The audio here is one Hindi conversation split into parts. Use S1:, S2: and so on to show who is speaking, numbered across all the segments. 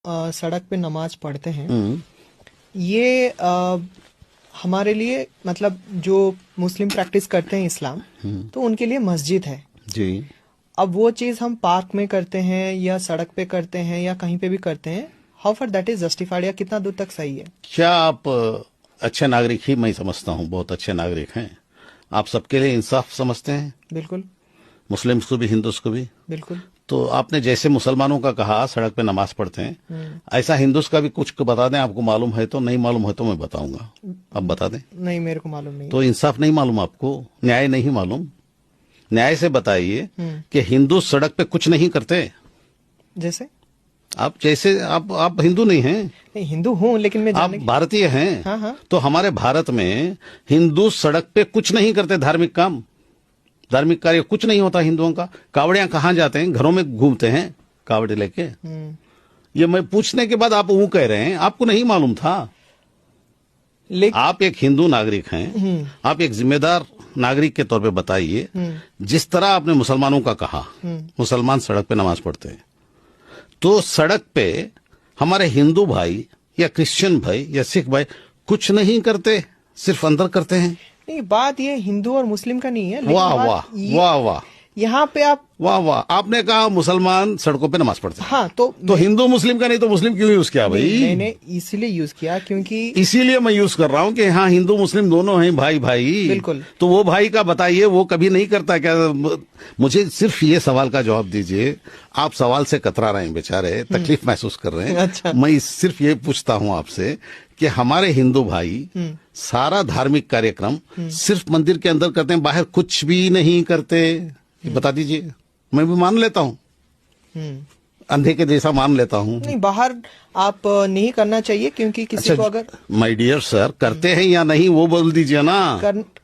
S1: सड़क पे नमाज पढ़ते हैं, ये हमारे लिए मतलब जो मुस्लिम प्रैक्टिस करते हैं इस्लाम, तो उनके लिए मस्जिद है
S2: जी।
S1: अब वो चीज हम पार्क में करते हैं या सड़क पे करते हैं या कहीं पे भी करते हैं, how for that is justified, या कितना दूर तक सही है?
S2: क्या आप अच्छे नागरिक ही मैं समझता हूँ, बहुत अच्छे नागरिक हैं आप, सबके लिए इंसाफ समझते हैं?
S1: बिल्कुल।
S2: मुस्लिम्स को भी, हिंदूस को भी।
S1: बिल्कुल।
S2: तो आपने जैसे मुसलमानों का कहा सड़क पे नमाज पढ़ते हैं, ऐसा हिंदूस का भी कुछ बता दें, आपको मालूम है तो, नहीं मालूम है तो मैं बताऊंगा, आप बता दें।
S1: नहीं, मेरे को मालूम नहीं।
S2: तो इंसाफ नहीं मालूम आपको, न्याय नहीं मालूम? न्याय से बताइए कि हिंदू सड़क पे कुछ नहीं करते।
S1: जैसे
S2: आप हिंदू नहीं हैं?
S1: नहीं, हिंदू हूँ लेकिन मैं
S2: आप भारतीय हैं।
S1: हाँ हाँ।
S2: तो हमारे भारत में हिंदू सड़क पे कुछ नहीं करते, धार्मिक काम, धार्मिक कार्य कुछ नहीं होता हिंदुओं का। कावड़ियां कहाँ जाते हैं? घरों में घूमते हैं कावड़े लेके। ये मैं पूछने के बाद आप वो कह रहे हैं आपको नहीं मालूम था। आप एक हिंदू नागरिक हैं, आप एक जिम्मेदार नागरिक के तौर पे बताइए, जिस तरह आपने मुसलमानों का कहा मुसलमान सड़क पे नमाज पढ़ते हैं, तो सड़क पे हमारे हिंदू भाई या क्रिश्चियन भाई या सिख भाई कुछ नहीं करते, सिर्फ अंदर करते हैं।
S1: नहीं, बात ये हिंदू और मुस्लिम का नहीं है।
S2: वाह वाह वाह वाह,
S1: यहाँ पे आप
S2: वाह वाह, आपने कहा मुसलमान सड़कों पे नमाज पढ़ते हैं।
S1: हाँ, तो
S2: हिंदू मुस्लिम का नहीं तो मुस्लिम क्यों यूज किया भाई?
S1: मैंने इसीलिए यूज किया क्योंकि
S2: इसीलिए मैं यूज कर रहा हूँ कि हाँ हिंदू मुस्लिम दोनों हैं भाई भाई।
S1: बिल्कुल।
S2: तो वो भाई का बताइए, वो कभी नहीं करता क्या? मुझे सिर्फ ये सवाल का जवाब दीजिए। आप सवाल से कतरा रहे हैं बेचारे, तकलीफ महसूस कर रहे हैं।
S1: अच्छा।
S2: मैं सिर्फ ये पूछता हूँ आपसे कि हमारे हिंदू भाई सारा धार्मिक कार्यक्रम सिर्फ मंदिर के अंदर करते हैं, बाहर कुछ भी नहीं करते? बता दीजिए, मैं भी मान लेता हूँ, अंधे के जैसा मान लेता हूँ।
S1: नहीं, बाहर आप नहीं करना चाहिए क्योंकि किसी को अगर
S2: माय डियर सर, करते हैं या नहीं वो बोल दीजिए ना।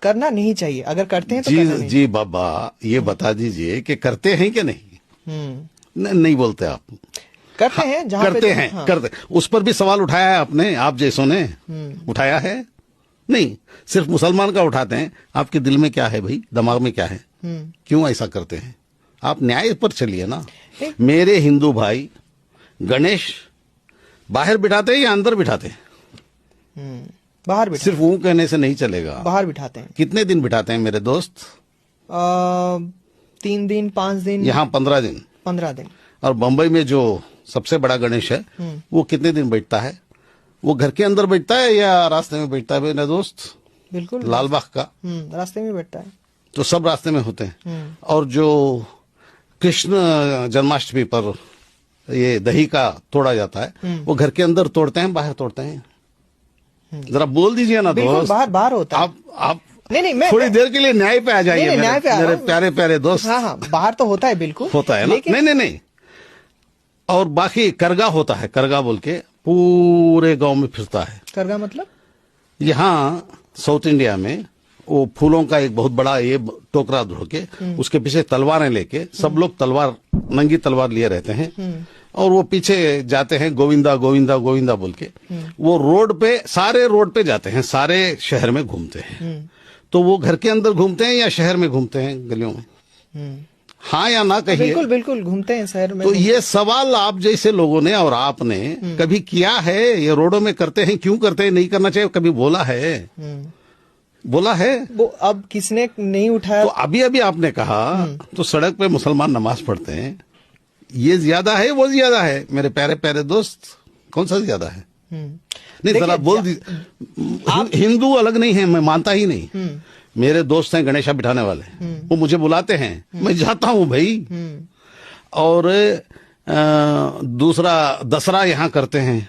S1: करना नहीं चाहिए, अगर करते हैं तो
S2: जी
S1: करना नहीं।
S2: जी बाबा, ये बता दीजिए कि करते हैं कि नहीं? नहीं बोलते आप।
S1: करते हैं, जहाँ
S2: करते हैं। हाँ। करते, उस पर भी सवाल उठाया है आपने, आप जैसों ने उठाया है? नहीं, सिर्फ मुसलमान का उठाते हैं। आपके दिल में क्या है भाई, दिमाग में क्या है, क्यों ऐसा करते हैं? आप न्याय पर चलिए ना। मेरे हिंदू भाई गणेश बाहर बिठाते हैं या अंदर बिठाते हैं?
S1: बाहर बिठाते।
S2: सिर्फ वो कहने से नहीं चलेगा, बाहर
S1: बिठाते हैं।
S2: कितने दिन बिठाते हैं मेरे दोस्त?
S1: 3 दिन 5 दिन।
S2: यहाँ 15 दिन।
S1: 15 दिन। और
S2: बंबई में जो सबसे बड़ा गणेश है वो कितने दिन बैठता है? वो घर के अंदर बैठता है या रास्ते में बैठता है मेरा दोस्त?
S1: बिल्कुल,
S2: लालबाग का
S1: रास्ते में बैठता है।
S2: तो सब रास्ते में होते हैं। और जो कृष्ण जन्माष्टमी पर ये दही का तोड़ा जाता है, वो घर के अंदर तोड़ते हैं, बाहर तोड़ते हैं? जरा बोल दीजिए ना दोस्त।
S1: बाहर होता है।
S2: आप
S1: नहीं, मैं
S2: थोड़ी देर के लिए न्याय पे आ जाइए।
S1: न्याय पे
S2: मेरे प्यारे प्यारे दोस्त।
S1: हाँ, बाहर तो होता है, बिल्कुल
S2: होता है ना। नहीं। और बाकी करगा होता है, करगा बोल के पूरे गांव में फिरता है।
S1: करगा मतलब?
S2: यहाँ साउथ इंडिया में वो फूलों का एक बहुत बड़ा ये टोकरा धो के उसके पीछे तलवारें लेके सब लोग तलवार, नंगी तलवार लिए रहते हैं और वो पीछे जाते हैं गोविंदा गोविंदा गोविंदा बोल के। वो रोड पे, सारे रोड पे जाते हैं, सारे शहर में घूमते हैं। तो वो घर के अंदर घूमते हैं या शहर में घूमते हैं गलियों में? हाँ या ना कहिए।
S1: बिल्कुल बिल्कुल घूमते हैं शहर में।
S2: तो ये सवाल आप जैसे लोगों ने और आपने कभी किया है? ये रोडों में करते हैं, क्यों करते हैं, नहीं करना चाहिए, कभी बोला है? बोला है? वो
S1: अब किसने नहीं उठाया?
S2: तो अभी अभी आपने कहा तो सड़क पे मुसलमान नमाज पढ़ते हैं, ये ज्यादा है वो ज्यादा है? मेरे प्यारे प्यारे दोस्त, कौन सा ज्यादा है? नहीं, जरा बोल दीजिए। हिंदू अलग नहीं है, मैं मानता ही नहीं। मेरे दोस्त हैं गणेशा बिठाने वाले, वो मुझे बुलाते हैं, मैं जाता हूँ भाई। और दूसरा दसरा यहाँ करते हैं,